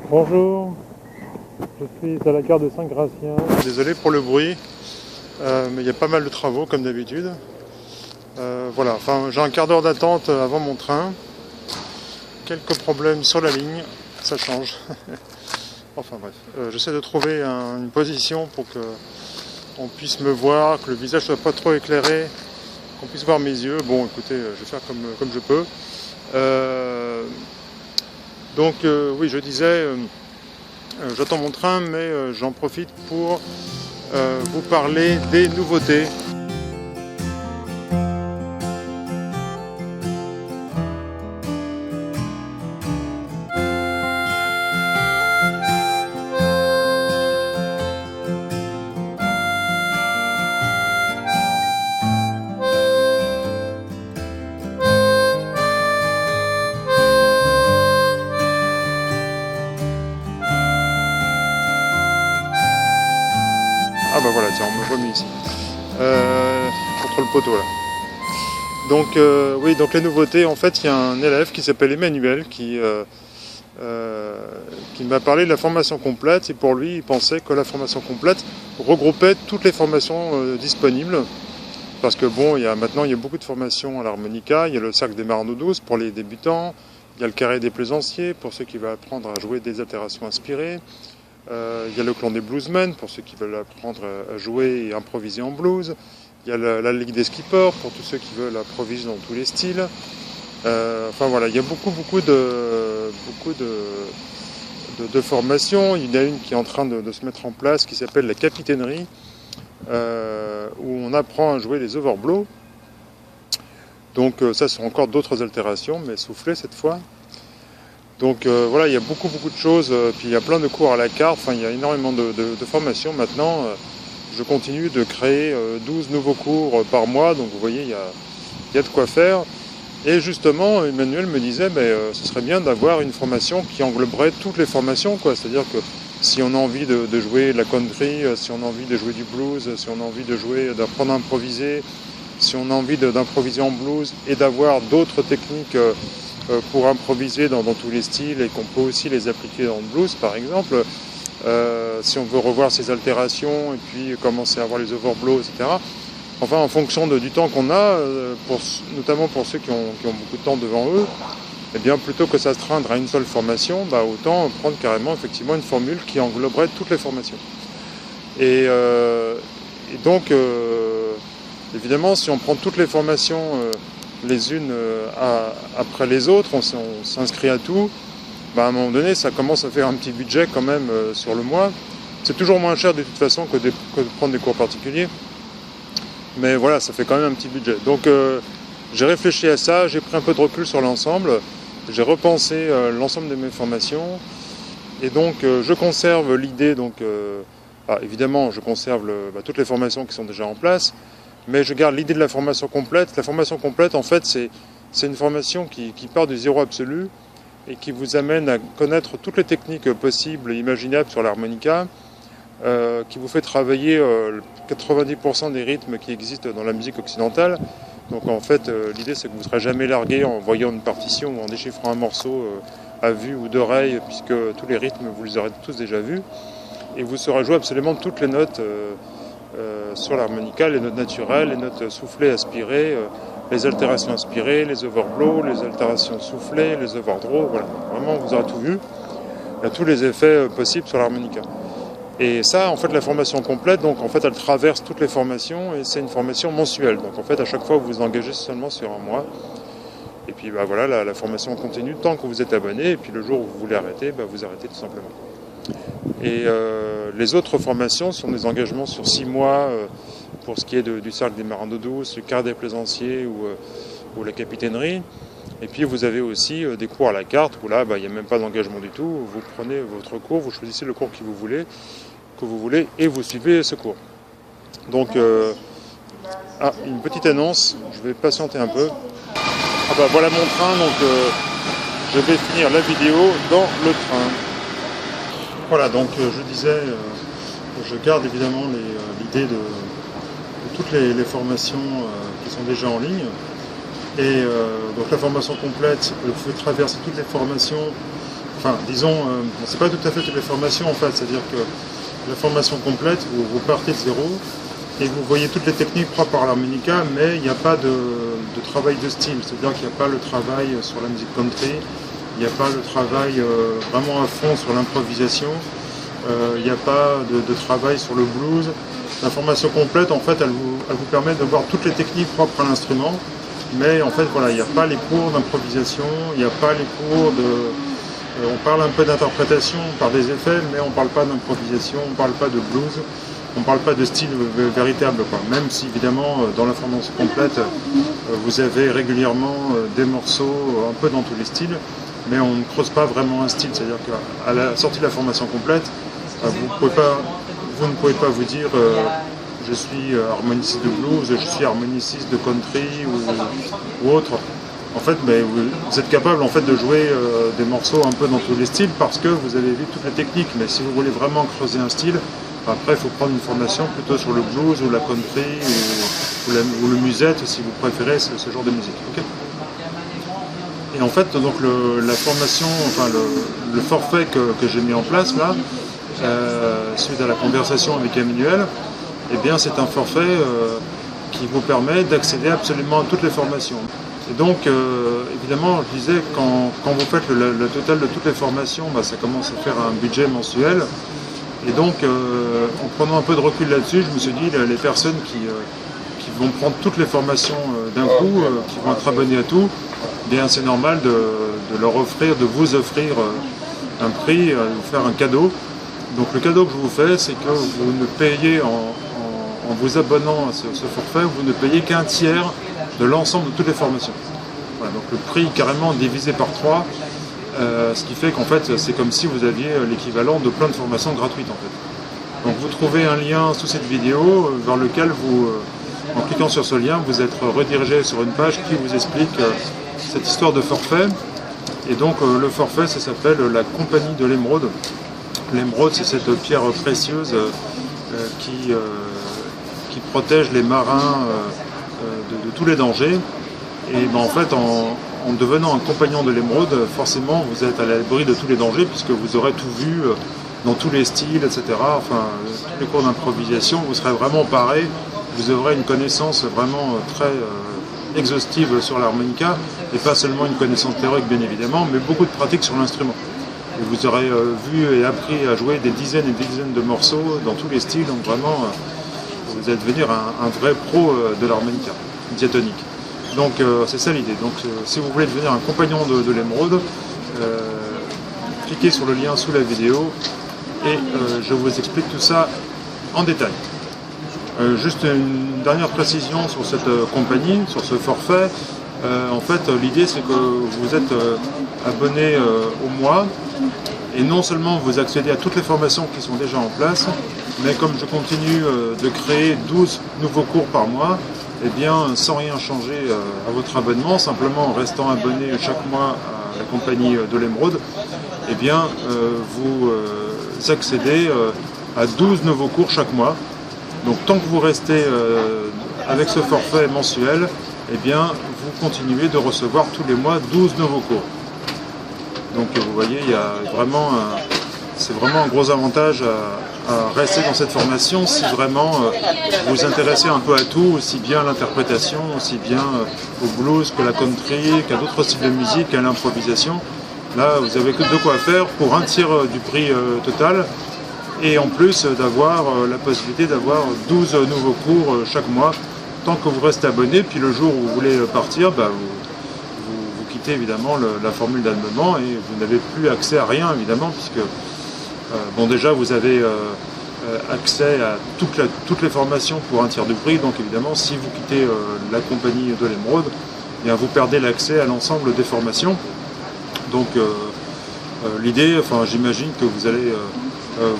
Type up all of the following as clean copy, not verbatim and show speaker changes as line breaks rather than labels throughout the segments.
Bonjour, je suis à la gare de Saint-Gratien. Désolé pour le bruit, mais il y a pas mal de travaux comme d'habitude. Voilà, enfin j'ai un quart d'heure d'attente avant mon train. Quelques problèmes sur la ligne, ça change. Enfin bref, j'essaie de trouver une position pour que on puisse me voir, que le visage soit pas trop éclairé, qu'on puisse voir mes yeux. Bon écoutez, je vais faire comme je peux. Oui, je disais, j'attends mon train, mais j'en profite pour vous parler des nouveautés. Ah bah voilà, tiens, on me voit mieux ici. Contre le poteau là. Donc oui, donc les nouveautés, en fait, il y a un élève qui s'appelle Emmanuel qui m'a parlé de la formation complète, et pour lui, il pensait que la formation complète regroupait toutes les formations disponibles. Parce que bon, maintenant il y a beaucoup de formations à l'harmonica, il y a le cercle des marins d'eau douce pour les débutants, il y a le carré des plaisanciers pour ceux qui veulent apprendre à jouer des altérations inspirées. Il y a le clan des bluesmen pour ceux qui veulent apprendre à jouer et improviser en blues. Il y a la ligue des skippers pour tous ceux qui veulent improviser dans tous les styles. Enfin voilà, il y a beaucoup de formations. Il y en a une qui est en train de se mettre en place qui s'appelle la capitainerie, où on apprend à jouer les overblows. Donc ça, ce sont encore d'autres altérations, mais soufflées cette fois. Donc voilà, il y a beaucoup de choses, puis il y a plein de cours à la carte, enfin il y a énormément de formations maintenant. Je continue de créer 12 nouveaux cours par mois, donc vous voyez, il y a de quoi faire. Et justement, Emmanuel me disait, ce serait bien d'avoir une formation qui engloberait toutes les formations, quoi. C'est-à-dire que si on a envie de jouer de la country, si on a envie de jouer du blues, si on a envie d'apprendre à improviser, si on a envie d'improviser en blues et d'avoir d'autres techniques pour improviser dans tous les styles et qu'on peut aussi les appliquer dans le blues par exemple, si on veut revoir ses altérations et puis commencer à voir les overblows, etc. Enfin, en fonction du temps qu'on a, notamment pour ceux qui ont beaucoup de temps devant eux, eh bien plutôt que s'astreindre à une seule formation, autant prendre carrément effectivement une formule qui engloberait toutes les formations. Et donc évidemment, si on prend toutes les formations les unes après les autres, on s'inscrit à tout, à un moment donné ça commence à faire un petit budget quand même sur le mois. C'est toujours moins cher de toute façon que de prendre des cours particuliers, mais voilà, ça fait quand même un petit budget. Donc j'ai réfléchi à ça, j'ai pris un peu de recul sur l'ensemble, j'ai repensé l'ensemble de mes formations, et donc je conserve l'idée, évidemment je conserve toutes les formations qui sont déjà en place, mais je garde l'idée de la formation complète. La formation complète, en fait, c'est une formation qui part du zéro absolu et qui vous amène à connaître toutes les techniques possibles et imaginables sur l'harmonica, qui vous fait travailler 90% des rythmes qui existent dans la musique occidentale. Donc en fait, l'idée c'est que vous ne serez jamais largué en voyant une partition ou en déchiffrant un morceau à vue ou d'oreille, puisque tous les rythmes, vous les aurez tous déjà vus. Et vous saurez jouer absolument toutes les notes sur l'harmonica, les notes naturelles, les notes soufflées, aspirées, les altérations inspirées, les overblows, les altérations soufflées, les overdraws, voilà. Vraiment, vous aurez tout vu. Il y a tous les effets possibles sur l'harmonica. Et ça, en fait, la formation complète, donc en fait, elle traverse toutes les formations et c'est une formation mensuelle. Donc en fait, à chaque fois, vous vous engagez seulement sur un mois. Et puis voilà, la formation continue tant que vous êtes abonné. Et puis le jour où vous voulez arrêter, vous arrêtez tout simplement. Et les autres formations sont des engagements sur 6 mois pour ce qui est du cercle des marins d'eau douce, du carré des plaisanciers ou la capitainerie. Et puis vous avez aussi des cours à la carte où là, il n'y a même pas d'engagement du tout. Vous prenez votre cours, vous choisissez le cours que vous voulez et vous suivez ce cours. Donc, une petite annonce, je vais patienter un peu. Voilà mon train, donc je vais finir la vidéo dans le train. Voilà, donc je disais, je garde évidemment l'idée de toutes les formations qui sont déjà en ligne. Et donc la formation complète, vous pouvez traverser toutes les formations enfin disons, c'est pas tout à fait toutes les formations en fait, c'est-à-dire que la formation complète, vous partez de zéro et vous voyez toutes les techniques propres à l'harmonica, mais il n'y a pas de travail de style, c'est-à-dire qu'il n'y a pas le travail sur la musique country, il n'y a pas le travail vraiment à fond sur l'improvisation, il n'y a pas de travail sur le blues. La formation complète, en fait, elle vous permet de voir toutes les techniques propres à l'instrument, mais en fait, voilà, il n'y a pas les cours d'improvisation, il n'y a pas les cours de... on parle un peu d'interprétation par des effets, mais on ne parle pas d'improvisation, on ne parle pas de blues, on ne parle pas de style véritable, quoi. Même si, évidemment, dans la formation complète, vous avez régulièrement des morceaux un peu dans tous les styles, mais on ne creuse pas vraiment un style, c'est-à-dire qu'à la sortie de la formation complète, vous ne pouvez pas vous dire je suis harmoniciste de blues, je suis harmoniciste de country ou autre. En fait, vous êtes capable en fait, de jouer des morceaux un peu dans tous les styles parce que vous avez vu toutes les techniques. Mais si vous voulez vraiment creuser un style, après il faut prendre une formation plutôt sur le blues ou la country ou le musette si vous préférez ce genre de musique. Okay. Et en fait, donc la formation, enfin le forfait que j'ai mis en place là, suite à la conversation avec Emmanuel, eh bien c'est un forfait qui vous permet d'accéder absolument à toutes les formations. Et donc évidemment je disais quand vous faites le total de toutes les formations, ça commence à faire un budget mensuel. Et donc en prenant un peu de recul là-dessus, je me suis dit les personnes qui vont prendre toutes les formations d'un coup, qui vont être abonnées à tout, eh bien c'est normal de leur offrir, de vous offrir un prix, de vous faire un cadeau. Donc le cadeau que je vous fais, c'est que vous ne payez, en vous abonnant à ce forfait, vous ne payez qu'un tiers de l'ensemble de toutes les formations. Voilà, donc le prix carrément divisé par 3, ce qui fait qu'en fait c'est comme si vous aviez l'équivalent de plein de formations gratuites en fait. Donc vous trouvez un lien sous cette vidéo vers lequel vous, en cliquant sur ce lien, vous êtes redirigé sur une page qui vous explique cette histoire de forfait. Et donc le forfait, ça s'appelle la Compagnie de l'Émeraude. L'émeraude, c'est cette pierre précieuse qui protège les marins de tous les dangers. Et en fait, en devenant un compagnon de l'émeraude, forcément, vous êtes à l'abri de tous les dangers, puisque vous aurez tout vu dans tous les styles, etc. Enfin, tous les cours d'improvisation, vous serez vraiment paré. Vous aurez une connaissance vraiment très exhaustive sur l'harmonica, et pas seulement une connaissance théorique, bien évidemment, mais beaucoup de pratique sur l'instrument. Et vous aurez vu et appris à jouer des dizaines et des dizaines de morceaux dans tous les styles, donc vraiment vous allez devenir un vrai pro de l'harmonica diatonique. Donc c'est ça l'idée. Donc si vous voulez devenir un compagnon de l'émeraude, cliquez sur le lien sous la vidéo et je vous explique tout ça en détail. Juste une dernière précision sur cette compagnie, sur ce forfait. En fait, l'idée c'est que vous êtes abonné au mois et non seulement vous accédez à toutes les formations qui sont déjà en place, mais comme je continue de créer 12 nouveaux cours par mois, eh bien sans rien changer à votre abonnement, simplement en restant abonné chaque mois à la compagnie de l'Émeraude, eh bien vous accédez à 12 nouveaux cours chaque mois. Donc tant que vous restez avec ce forfait mensuel, eh bien vous continuez de recevoir tous les mois 12 nouveaux cours. Donc vous voyez, il y a vraiment c'est vraiment un gros avantage à rester dans cette formation si vraiment vous vous intéressez un peu à tout, aussi bien à l'interprétation, aussi bien au blues que la country, qu'à d'autres styles de musique, qu'à l'improvisation. Là, vous avez que de quoi faire pour un tiers du prix total et en plus d'avoir la possibilité d'avoir 12 nouveaux cours chaque mois tant que vous restez abonné. Puis le jour où vous voulez partir, vous quittez évidemment la formule d'abonnement et vous n'avez plus accès à rien évidemment puisque bon déjà vous avez accès à toutes les formations pour un tiers du prix, donc évidemment si vous quittez la compagnie de l'Émeraude, eh bien vous perdez l'accès à l'ensemble des formations. Donc l'idée, enfin j'imagine que vous allez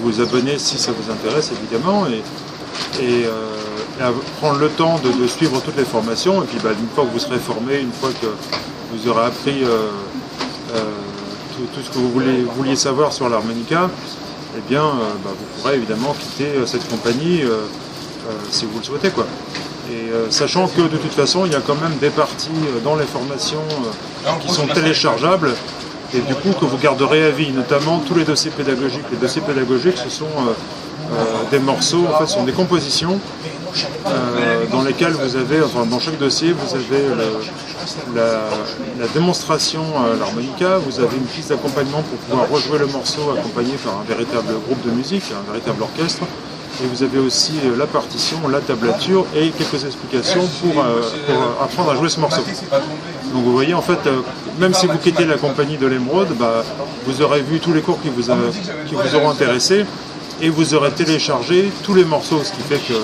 vous abonner si ça vous intéresse évidemment et prendre le temps de suivre toutes les formations et puis une fois que vous serez formé, une fois que vous aurez appris tout ce que vous vouliez savoir sur l'harmonica, eh bien vous pourrez évidemment quitter cette compagnie si vous le souhaitez quoi. Et sachant que de toute façon il y a quand même des parties dans les formations qui sont téléchargeables et du coup que vous garderez à vie, notamment tous les dossiers pédagogiques. Les dossiers pédagogiques, ce sont des morceaux, en fait, ce sont des compositions dans lesquelles vous avez, enfin dans chaque dossier, vous avez la démonstration à l'harmonica, vous avez une piste d'accompagnement pour pouvoir rejouer le morceau accompagné par un véritable groupe de musique, un véritable orchestre. Et vous avez aussi la partition, la tablature et quelques explications pour apprendre à jouer ce morceau. Donc vous voyez, en fait, même si vous quittez la compagnie de l'Émeraude, vous aurez vu tous les cours qui vous auront intéressé et vous aurez téléchargé tous les morceaux, ce qui fait que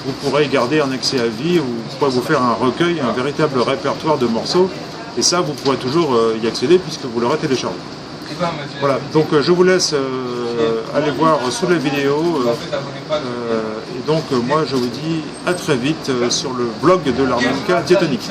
vous pourrez garder un accès à vie, vous pourrez vous faire un recueil, un véritable répertoire de morceaux. Et ça, vous pourrez toujours y accéder puisque vous l'aurez téléchargé. Voilà, donc je vous laisse aller voir sous la vidéo et donc moi je vous dis à très vite sur le blog de l'harmonica diatonique.